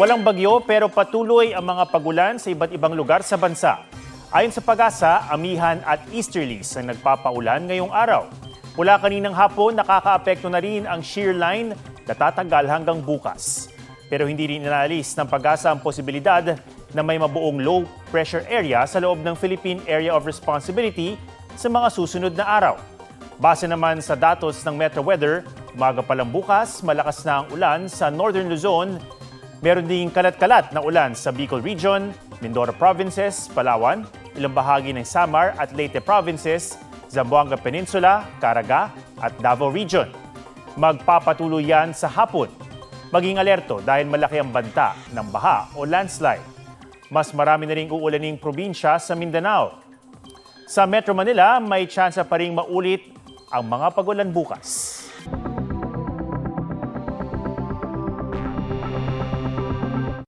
Walang bagyo pero patuloy ang mga pagulan sa iba't ibang lugar sa bansa. Ayon sa Pag-asa, amihan at easterlies ang nagpapaulan ngayong araw. Mula kaninang hapon, nakakaapekto na rin ang shear line na tatagal hanggang bukas. Pero hindi rin inaalis ng Pag-asa ang posibilidad na may mabuong low pressure area sa loob ng Philippine Area of Responsibility sa mga susunod na araw. Base naman sa datos ng Metro Weather, umaga pa lang bukas, malakas na ang ulan sa Northern Luzon. Meron ding kalat-kalat na ulan sa Bicol Region, Mindoro Provinces, Palawan, ilang bahagi ng Samar at Leyte Provinces, Zamboanga Peninsula, Caraga at Davao Region. Magpapatuloy yan sa hapon. Maging alerto dahil malaki ang banta ng baha o landslide. Mas marami na ring uulaning probinsya sa Mindanao. Sa Metro Manila, may tsansa pa ring maulit ang mga pagulan bukas.